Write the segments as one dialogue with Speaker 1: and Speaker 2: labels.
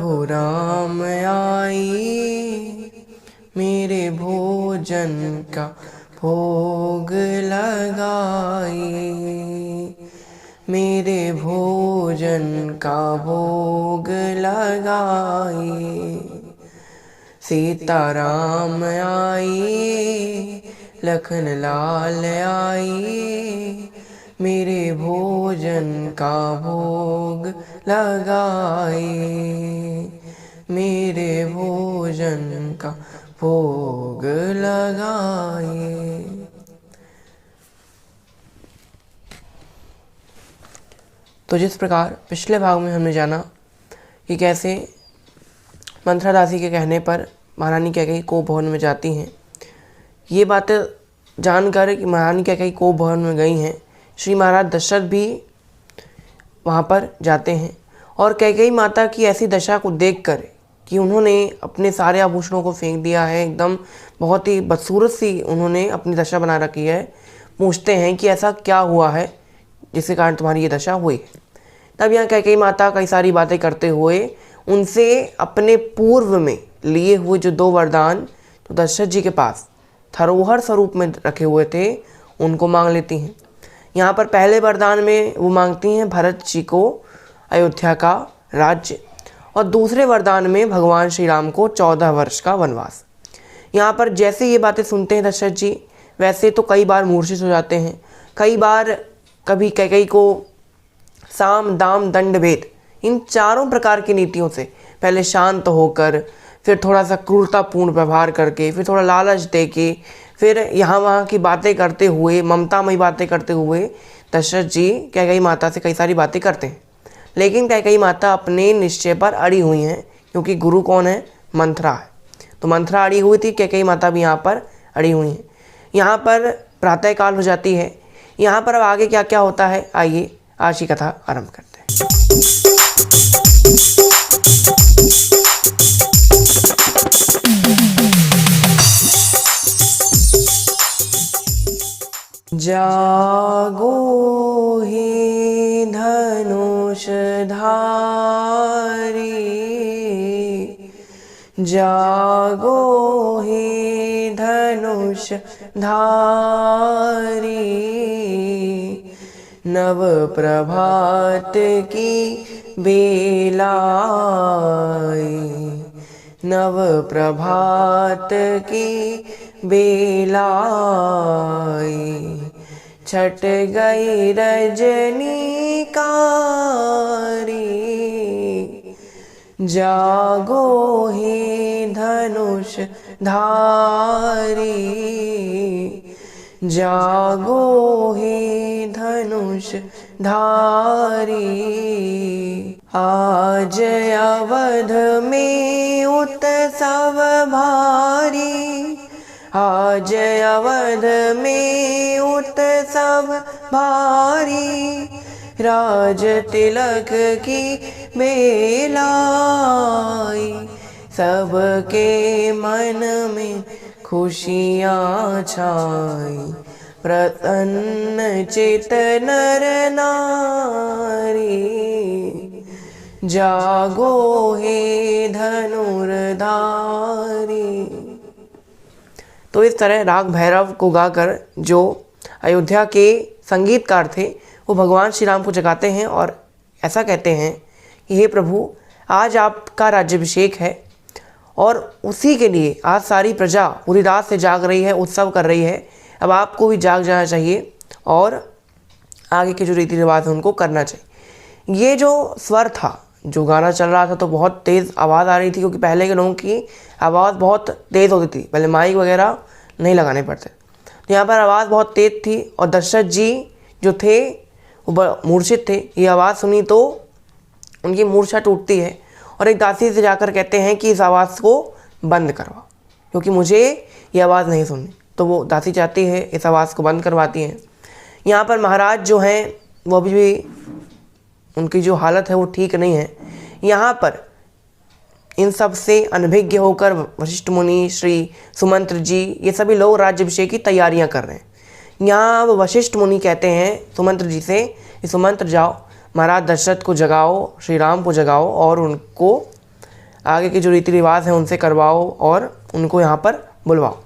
Speaker 1: प्रभु राम आई, मेरे भोजन का भोग लगाई, मेरे भोजन का भोग लगाई। सीताराम आई, लखन लाल आई, मेरे भोजन का भोग लगाई, मेरे भोजन का भोग लगाई। तो जिस प्रकार पिछले भाग में हमने जाना कि कैसे मंथरा दासी के कहने पर महारानी कैकेयी कोप भवन में जाती हैं, ये बातें जानकर कि महारानी कैकेयी कोप भवन में गई हैं, श्री महाराज दशरथ भी वहाँ पर जाते हैं और कैकेयी माता की ऐसी दशा को देखकर कि उन्होंने अपने सारे आभूषणों को फेंक दिया है, एकदम बहुत ही बदसूरत सी उन्होंने अपनी दशा बना रखी है, पूछते हैं कि ऐसा क्या हुआ है जिसके कारण तुम्हारी ये दशा हुई है। तब यहाँ कैकेयी माता कई सारी बातें करते हुए उनसे अपने पूर्व में लिए हुए जो 2 वरदान तो दशरथ जी के पास धरोहर स्वरूप में रखे हुए थे उनको मांग लेती हैं। यहाँ पर पहले वरदान में वो मांगती हैं भरत जी को अयोध्या का राज्य और दूसरे वरदान में भगवान श्री राम को 14 वर्ष का वनवास। यहाँ पर जैसे ये बातें सुनते हैं दशरथ जी, वैसे तो कई बार मूर्छित हो जाते हैं, कई बार कभी कैकेयी को साम दाम दंड भेद इन चारों प्रकार की नीतियों से पहले शांत होकर, फिर थोड़ा सा क्रूरतापूर्ण व्यवहार करके, फिर थोड़ा लालच दे के, फिर यहाँ वहाँ की बातें करते हुए, ममतामयी बातें करते हुए दशरथ जी कैकेयी माता से कई सारी बातें करते हैं। लेकिन कैकेयी माता अपने निश्चय पर अड़ी हुई हैं, क्योंकि गुरु कौन है? मंथरा है। तो मंथरा अड़ी हुई थी, कैकेयी माता भी यहाँ पर अड़ी हुई हैं। यहाँ पर प्रातःकाल हो जाती है। यहाँ पर अब आगे क्या क्या होता है, आइए आज की कथा आरंभ करते हैं। जागो हे धनुष धारी, जागो हे धनुष धारी, नव प्रभात की बेला आई, नव प्रभात की बेला आई, छट गई रजनी कारी, जागो हे धनुष धारी, जागो हे धनुष धारी। आज अवध में उत्सव भारी, आज अवध में उत्सव भारी, राज तिलक की बेला आई, सबके मन में खुशियाँ छाई, प्रसन्न चित नर नारी, जागो हे धनुर्धारी। तो इस तरह राग भैरव को गाकर जो अयोध्या के संगीतकार थे वो भगवान श्री राम को जगाते हैं और ऐसा कहते हैं कि हे प्रभु, आज आपका राज्याभिषेक है और उसी के लिए आज सारी प्रजा पूरी रात से जाग रही है, उत्सव कर रही है। अब आपको भी जाग जाना चाहिए और आगे के जो रीति रिवाज है उनको करना चाहिए। ये जो स्वर था, जो गाना चल रहा था, तो बहुत तेज़ आवाज़ आ रही थी, क्योंकि पहले के लोगों की आवाज़ बहुत तेज़ होती थी, पहले माइक वगैरह नहीं लगाने पड़ते। तो यहाँ पर आवाज़ बहुत तेज़ थी और दशरथ जी जो थे वो मूर्छित थे। ये आवाज़ सुनी तो उनकी मूर्छा टूटती है और एक दासी से जाकर कहते हैं कि इस आवाज़ को बंद करवाओ, क्योंकि मुझे ये आवाज़ नहीं सुननी। तो वो दासी चाहती है, इस आवाज़ को बंद करवाती हैं। यहाँ पर महाराज जो हैं वो अभी भी उनकी जो हालत है वो ठीक नहीं है। यहाँ पर इन सब से अनभिज्ञ होकर वशिष्ठ मुनि, श्री सुमंत्र जी, ये सभी लोग राज्याभिषेक की तैयारियाँ कर रहे हैं। यहाँ वशिष्ठ मुनि कहते हैं सुमंत्र जी से कि सुमंत्र जाओ, महाराज दशरथ को जगाओ, श्री राम को जगाओ और उनको आगे के जो रीति रिवाज हैं उनसे करवाओ और उनको यहाँ पर बुलवाओ।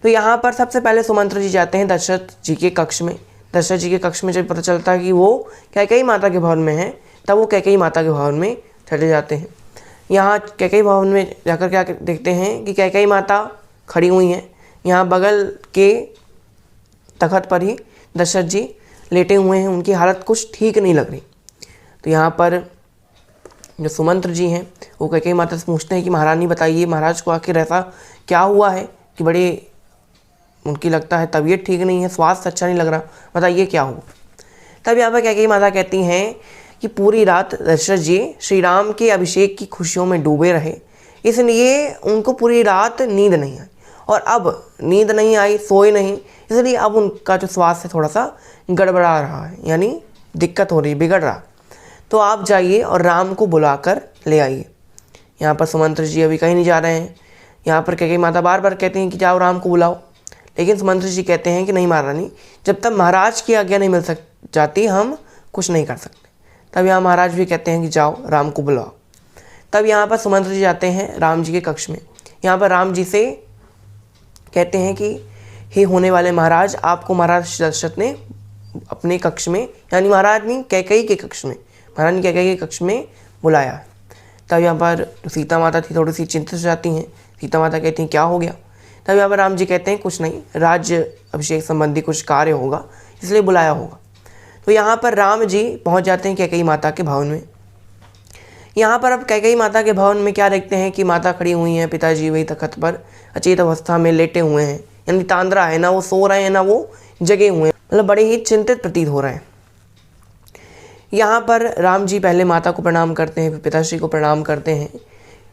Speaker 1: तो यहाँ पर सबसे पहले सुमंत्र जी जाते हैं दशरथ जी के कक्ष में। दशरथ जी के कक्ष में जब पता चलता है कि वो कैकेयी माता के भवन में हैं, तब वो कैकेयी माता के भवन में चले जाते हैं। यहाँ कैकेयी भवन में जाकर क्या देखते हैं कि कैकेयी माता खड़ी हुई हैं। यहाँ बगल के तखत पर ही दशरथ जी लेटे हुए हैं, उनकी हालत कुछ ठीक नहीं लग रही। तो यहाँ पर जो सुमंत्र जी हैं वो कैकेयी माता से पूछते हैं कि महारानी बताइए, महाराज को आखिर ऐसा क्या हुआ है कि बड़े उनकी लगता है तबीयत ठीक नहीं है, स्वास्थ्य अच्छा नहीं लग रहा, बताइए क्या हुआ। तब यहाँ पर कैकेयी माता कहती हैं कि पूरी रात दशरथ जी श्री राम के अभिषेक की खुशियों में डूबे रहे, इसलिए उनको पूरी रात नींद नहीं आई, और अब नींद नहीं आई, सोए नहीं, इसलिए अब उनका जो स्वास्थ्य थोड़ा सा गड़बड़ा रहा है, यानी दिक्कत हो रही, बिगड़ रहा। तो आप जाइए और राम को बुलाकर ले आइए। यहाँ पर सुमंत्र जी अभी कहीं नहीं जा रहे हैं। यहाँ पर कैकेयी माता बार बार कहती हैं कि जाओ राम को बुलाओ, लेकिन सुमंत्र जी कहते हैं कि नहीं महारानी, जब तक महाराज की आज्ञा नहीं मिल जाती हम कुछ नहीं कर सकते। तब यहाँ महाराज भी कहते हैं कि जाओ राम को बुलाओ। तब यहाँ पर सुमंत्र जी जाते हैं राम जी के कक्ष में। यहाँ पर राम जी से कहते हैं कि हे होने वाले महाराज, आपको महाराज दशरथ ने अपने कक्ष में, यानी महारानी कैकेयी के कक्ष में, महारानी कैकेयी के कक्ष में बुलाया है। तब यहाँ पर सीता माता थी थोड़ी सी चिंतित हो जाती हैं। सीता माता कहती हैं क्या हो गया। तब यहाँ पर राम जी कहते हैं कुछ नहीं, राज्य अभिषेक संबंधी कुछ कार्य होगा इसलिए बुलाया होगा। तो यहाँ पर राम जी पहुँच जाते हैं कैकेयी माता के भवन में। यहाँ पर अब कैकेयी माता के भवन में क्या देखते हैं कि माता खड़ी हुई हैं, पिताजी वही तखत पर अचेत अवस्था में लेटे हुए हैं, यानी तांद्रा है, ना वो सो रहे हैं ना वो जगे हुए हैं, मतलब बड़े ही चिंतित प्रतीत हो रहे हैं। यहाँ पर राम जी पहले माता को प्रणाम करते हैं, फिर पिताश्री को प्रणाम करते हैं।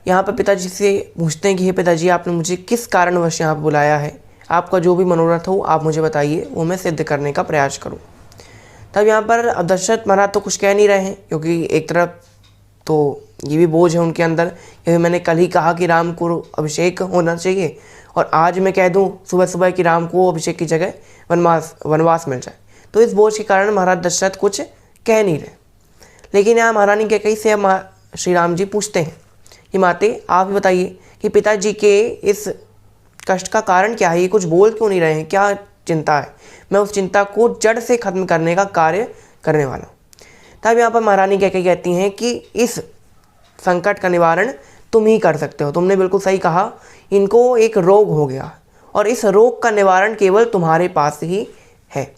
Speaker 1: यहाँ पर पिताजी से पूछते हैं कि हे पिताजी, आपने मुझे किस कारणवश यहाँ पर बुलाया है, आपका जो भी मनोरथ हो आप मुझे बताइए, वो मैं सिद्ध करने का प्रयास करूँ। तब यहाँ पर अब दशरथ महाराज तो कुछ कह नहीं रहे हैं, क्योंकि एक तरफ तो ये भी बोझ है उनके अंदर, क्योंकि मैंने कल ही कहा कि राम को अभिषेक होना चाहिए, और आज मैं कह दूं सुबह सुबह कि राम को अभिषेक की जगह वनवास मिल जाए। तो इस बोझ के कारण महाराज दशरथ कुछ कह नहीं रहे। लेकिन यहाँ महारानी कैकेयी से श्री राम जी पूछते हैं कि माते आप ही बताइए कि पिताजी के इस कष्ट का कारण क्या है, ये कुछ बोल क्यों नहीं रहे हैं, क्या चिंता है, मैं उस चिंता को जड़ से खत्म करने का कार्य करने वाला हूँ। तब यहाँ पर महारानी कैकेयी कहती हैं कि इस संकट का निवारण तुम ही कर सकते हो, तुमने बिल्कुल सही कहा, इनको एक रोग हो गया और इस रोग का निवारण केवल तुम्हारे पास ही है।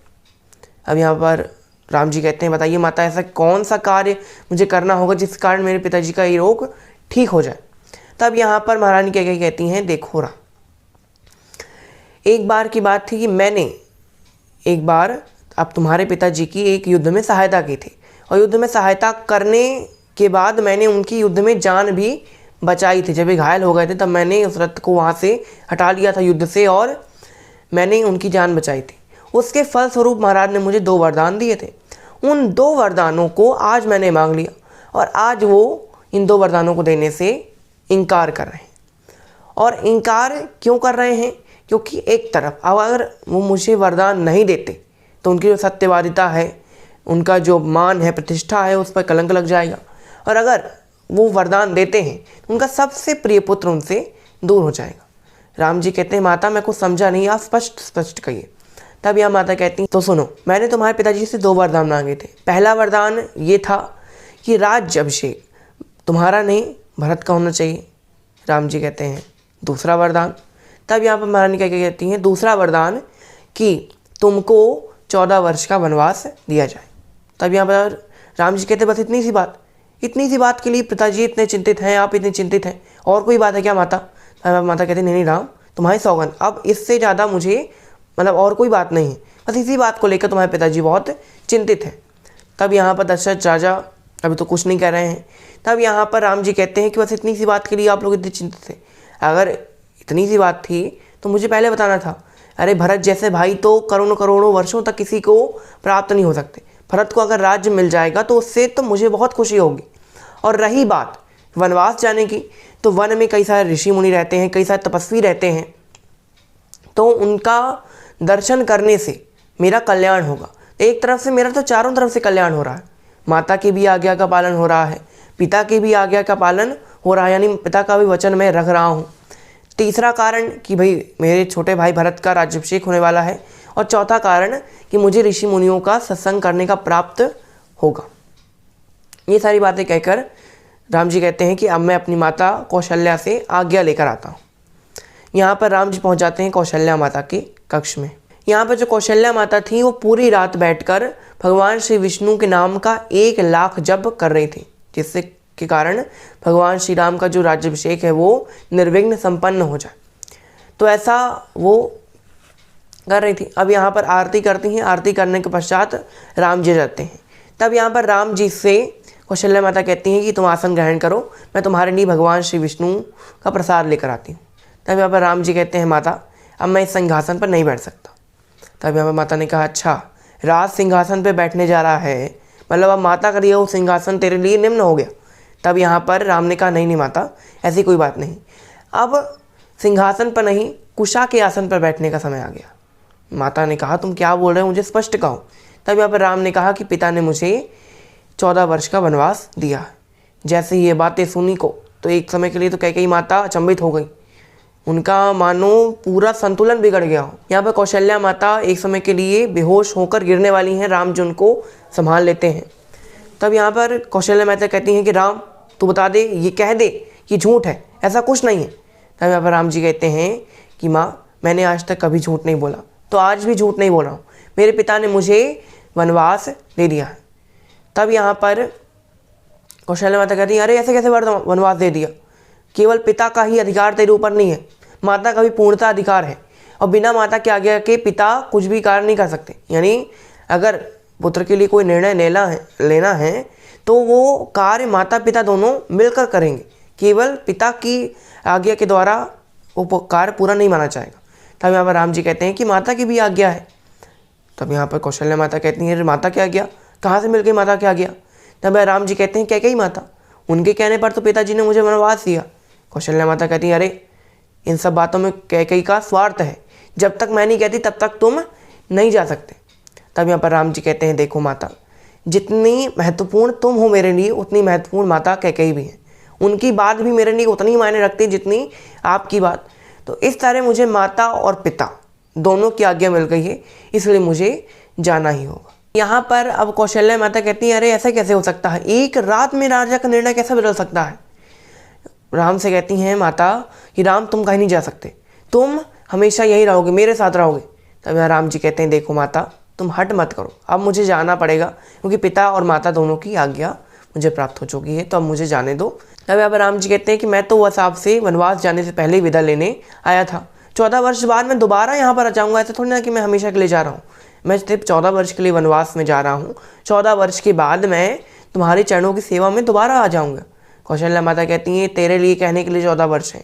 Speaker 1: अब यहाँ पर राम जी कहते हैं बताइए माता, ऐसा कौन सा कार्य मुझे करना होगा जिस कारण मेरे पिताजी का ये रोग ठीक हो जाए। तब यहाँ पर महारानी कैकेयी कहती हैं देखो राम, एक बार की बात थी कि मैंने एक बार अब तुम्हारे पिताजी की एक युद्ध में सहायता की थी, और युद्ध में सहायता करने के बाद मैंने उनकी युद्ध में जान भी बचाई थी। जब ये घायल हो गए थे तब मैंने उस रथ को वहाँ से हटा लिया था युद्ध से, और मैंने उनकी जान बचाई थी। उसके फलस्वरूप महाराज ने मुझे 2 वरदान दिए थे। उन 2 वरदानों को आज मैंने मांग लिया, और आज वो इन 2 वरदानों को देने से इनकार कर रहे हैं। और इनकार क्यों कर रहे हैं, क्योंकि एक तरफ अगर वो मुझे वरदान नहीं देते तो उनकी जो सत्यवादिता है, उनका जो मान है, प्रतिष्ठा है, उस पर कलंक लग जाएगा, और अगर वो वरदान देते हैं तो उनका सबसे प्रिय पुत्र उनसे दूर हो जाएगा। राम जी कहते हैं माता मैं कुछ समझा नहीं, आप स्पष्ट कहिए। तब यह माता कहती हैं तो सुनो, मैंने तुम्हारे पिताजी से 2 वरदान मांगे थे। पहला वरदान ये था कि राज्य अभिषेक तुम्हारा नहीं भरत का होना चाहिए। राम जी कहते हैं दूसरा वरदान। तब यहाँ पर महारानी कहती हैं दूसरा वरदान कि तुमको 14 वर्ष का वनवास दिया जाए। तब यहाँ पर राम जी कहते बस इतनी सी बात के लिए पिताजी इतने चिंतित हैं, आप इतने चिंतित हैं, और कोई बात है क्या माता। माता कहती नहीं राम, तुम्हारी सौगंध, अब इससे ज़्यादा मुझे मतलब और कोई बात नहीं है, बस इसी बात को लेकर तुम्हारे पिताजी बहुत चिंतित हैं। तब यहाँ पर दशरथ राजा अभी तो कुछ नहीं कह रहे हैं। तब यहाँ पर राम जी कहते हैं कि बस इतनी सी बात के लिए आप लोग इतने चिंतित थे, अगर इतनी सी बात थी तो मुझे पहले बताना था। अरे भरत जैसे भाई तो करोड़ों वर्षों तक किसी को प्राप्त नहीं हो सकते। भरत को अगर राज्य मिल जाएगा तो उससे तो मुझे बहुत खुशी होगी। और रही बात वनवास जाने की, तो वन में कई सारे ऋषि मुनि रहते हैं, कई सारे तपस्वी रहते हैं, तो उनका दर्शन करने से मेरा कल्याण होगा। एक तरफ से मेरा तो चारों तरफ से कल्याण हो रहा है, माता की भी आज्ञा का पालन हो रहा है, पिता की भी आज्ञा का पालन हो रहा है, यानी पिता का भी वचन मैं रख रहा हूँ। तीसरा कारण कि भाई मेरे छोटे भाई भरत का राज्याभिषेक होने वाला है। और चौथा कारण कि मुझे ऋषि मुनियों का सत्संग करने का प्राप्त होगा। ये सारी बातें कहकर राम जी कहते हैं कि अब मैं अपनी माता कौशल्या से आज्ञा लेकर आता हूँ। यहाँ पर राम जी पहुँच जाते हैं कौशल्या माता के कक्ष में। यहाँ पर जो कौशल्या माता थी वो पूरी रात बैठकर भगवान श्री विष्णु के नाम का 1 लाख जप कर रही थी, जिससे के कारण भगवान श्री राम का जो राज्याभिषेक है वो निर्विघ्न संपन्न हो जाए। तो ऐसा वो कर रही थी। अब यहाँ पर आरती करती हैं। आरती करने के पश्चात राम जी जाते हैं। तब यहाँ पर राम जी से कौशल्या माता कहती हैं कि तुम आसन ग्रहण करो, मैं तुम्हारे लिए भगवान श्री विष्णु का प्रसाद लेकर आती हूँ। तब यहाँ पर राम जी कहते हैं माता अब मैं इस सिंहासन पर नहीं बैठ सकता। तब यहाँ पर माता ने कहा अच्छा, राज सिंहासन पर बैठने जा रहा है, मतलब अब माता का दिया वो सिंहासन तेरे लिए निम्न हो गया। तब यहाँ पर राम ने कहा नहीं नहीं माता, ऐसी कोई बात नहीं, अब सिंहासन पर नहीं कुशा के आसन पर बैठने का समय आ गया। माता ने कहा तुम क्या बोल रहे हो, मुझे स्पष्ट कहो। तब यहाँ पर राम ने कहा कि पिता ने मुझे 14 वर्ष का वनवास दिया है। जैसे ये बातें सुनी को तो एक समय के लिए तो कैकेयी माता अचंभित हो गई, उनका मानो पूरा संतुलन बिगड़ गया हो। यहाँ पर कौशल्या माता एक समय के लिए बेहोश होकर गिरने वाली हैं, राम जी उनको संभाल लेते हैं। तब यहाँ पर कौशल्या माता कहती हैं कि राम तू बता दे, ये कह दे कि झूठ है, ऐसा कुछ नहीं है। तब यहाँ पर राम जी कहते हैं कि माँ मैंने आज तक कभी झूठ नहीं बोला, तो आज भी झूठ नहीं बोल रहा हूँ, मेरे पिता ने मुझे वनवास दे दिया है। तब यहाँ पर कौशल्या माता कहती है अरे ऐसे कैसे वनवास दे दिया, केवल पिता का ही अधिकार तेरे ऊपर नहीं है, माता का भी पूर्णतः अधिकार है, और बिना माता के आज्ञा के पिता कुछ भी कार्य नहीं कर सकते। यानी अगर पुत्र के लिए कोई निर्णय लेना है तो वो कार्य माता पिता दोनों मिलकर करेंगे, केवल पिता की आज्ञा के द्वारा वो कार्य पूरा नहीं माना जाएगा। तब यहाँ पर राम जी कहते हैं कि माता की भी आज्ञा है। तब यहाँ पर कौशल्या माता कहती हैं माता की आज्ञा कहाँ से मिल गई, माता की आज्ञा। तब राम जी कहते हैं कैकेयी माता, उनके कहने पर तो पिताजी ने मुझे वनवास दिया। कौशल्या माता कहती है अरे इन सब बातों में कैकेयी का स्वार्थ है, जब तक मैं नहीं कहती तब तक तुम नहीं जा सकते। तब यहाँ पर राम जी कहते हैं देखो माता, जितनी महत्वपूर्ण तुम हो मेरे लिए उतनी महत्वपूर्ण माता कैकेयी भी है, उनकी बात भी मेरे लिए उतनी ही मायने रखती जितनी आपकी बात। तो इस तरह मुझे माता और पिता दोनों की आज्ञा मिल गई है, इसलिए मुझे जाना ही होगा। यहाँ पर अब कौशल्या माता कहती है अरे ऐसा कैसे हो सकता है, एक रात में राजा का निर्णय कैसे बदल सकता है। राम से कहती हैं माता कि राम तुम कहीं नहीं जा सकते, तुम हमेशा यही रहोगे, मेरे साथ रहोगे। तब यहाँ राम जी कहते हैं देखो माता तुम हट मत करो, अब मुझे जाना पड़ेगा क्योंकि पिता और माता दोनों की आज्ञा मुझे प्राप्त हो चुकी है, तो अब मुझे जाने दो। तब यहाँ पर राम जी कहते हैं कि मैं तो वह आपसे वनवास जाने से पहले ही विदा लेने आया था, 14 वर्ष बाद मैं दोबारा यहाँ पर आ जाऊँगा, ऐसा थोड़ी ना कि मैं हमेशा के लिए जा रहा हूँ। मैं सिर्फ 14 वर्ष के लिए वनवास में जा रहा हूँ, 14 वर्ष के बाद मैं तुम्हारे चरणों की सेवा में दोबारा आ जाऊँगा। कौशल्या माता कहती हैं तेरे लिए कहने के लिए 14 वर्ष है,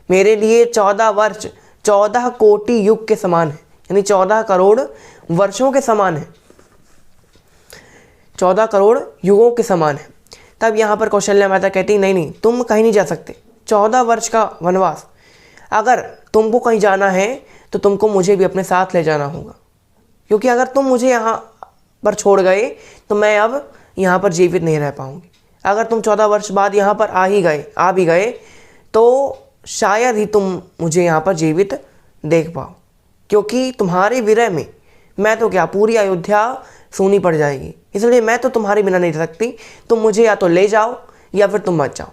Speaker 1: मेरे लिए 14 वर्ष 14 कोटि युग के समान है, यानी 14 करोड़ वर्षों के समान है, 14 करोड़ युगों के समान है। तब यहाँ पर कौशल्या माता कहती नहीं नहीं तुम कहीं नहीं जा सकते, 14 वर्ष का वनवास, अगर तुमको कहीं जाना है तो तुमको मुझे भी अपने साथ ले जाना होगा, क्योंकि अगर तुम मुझे यहाँ पर छोड़ गए तो मैं अब यहाँ पर जीवित नहीं रह पाऊँगी। अगर तुम 14 वर्ष बाद यहाँ पर आ भी गए तो शायद ही तुम मुझे यहाँ पर जीवित देख पाओ, क्योंकि तुम्हारे विरह में मैं तो क्या पूरी अयोध्या सूनी पड़ जाएगी, इसलिए मैं तो तुम्हारे बिना नहीं रह सकती, तुम मुझे या तो ले जाओ या फिर तुम मत जाओ।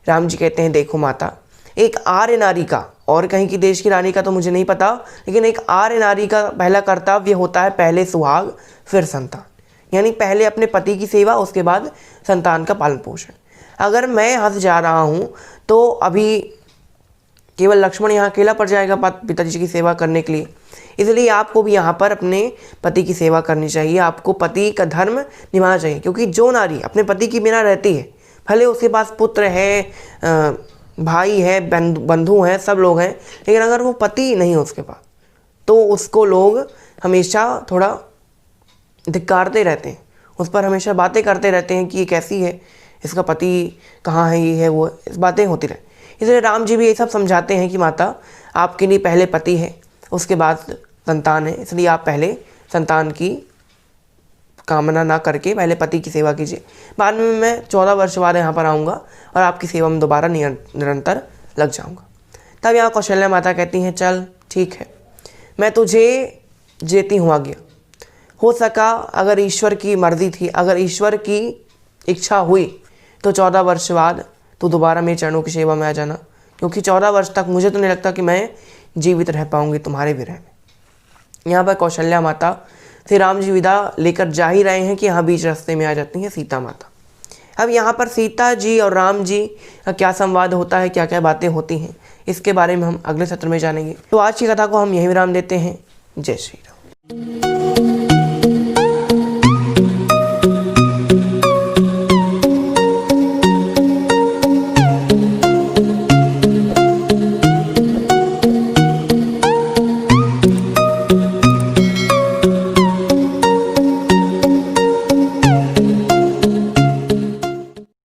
Speaker 1: राम जी कहते हैं देखो माता, एक आर्य नारी का, और कहीं की देश की रानी का तो मुझे नहीं पता, लेकिन एक आर्य नारी का पहला कर्तव्य होता है पहले सुहाग फिर संतान, यानी पहले अपने पति की सेवा उसके बाद संतान का पालन पोषण। अगर मैं यहाँ से जा रहा हूँ तो अभी केवल लक्ष्मण यहाँ अकेला पड़ जाएगा पिताजी की सेवा करने के लिए, इसलिए आपको भी यहाँ पर अपने पति की सेवा करनी चाहिए, आपको पति का धर्म निभाना चाहिए। क्योंकि जो नारी अपने पति के बिना रहती है, भले उसके पास पुत्र है, भाई है, बंधु हैं, सब लोग हैं, लेकिन अगर वो पति नहीं है उसके पास तो उसको लोग हमेशा थोड़ा धिक्कारते रहते हैं, उस पर हमेशा बातें करते रहते हैं कि ये कैसी है, इसका पति कहाँ है, ये है वो, इस बातें होती रहे। इसलिए राम जी भी ये सब समझाते हैं कि माता आपके लिए पहले पति है, उसके बाद संतान है, इसलिए आप पहले संतान की कामना ना करके पहले पति की सेवा कीजिए, बाद में मैं 14 वर्ष बाद यहाँ पर आऊँगा और आपकी सेवा में दोबारा निरंतर लग जाऊँगा। तब यहाँ कौशल्या माता कहती हैं चल ठीक है, मैं तुझे जेती हूँ आज्ञा। हो सका, अगर ईश्वर की मर्जी थी, अगर ईश्वर की इच्छा हुई तो 14 वर्ष बाद तो दोबारा मेरे चरणों की सेवा में आ जाना, क्योंकि 14 वर्ष तक मुझे तो नहीं लगता कि मैं जीवित रह पाऊंगी तुम्हारे विरह में। यहाँ पर कौशल्या माता से राम जी विदा लेकर जा ही रहे हैं कि यहाँ बीच रास्ते में आ जाती हैं सीता माता। अब यहाँ पर सीता जी और राम जी का क्या संवाद होता है, क्या क्या बातें होती हैं, इसके बारे में हम अगले सत्र में जानेंगे। तो आज की कथा को हम यहीं विराम देते हैं। जय श्री राम।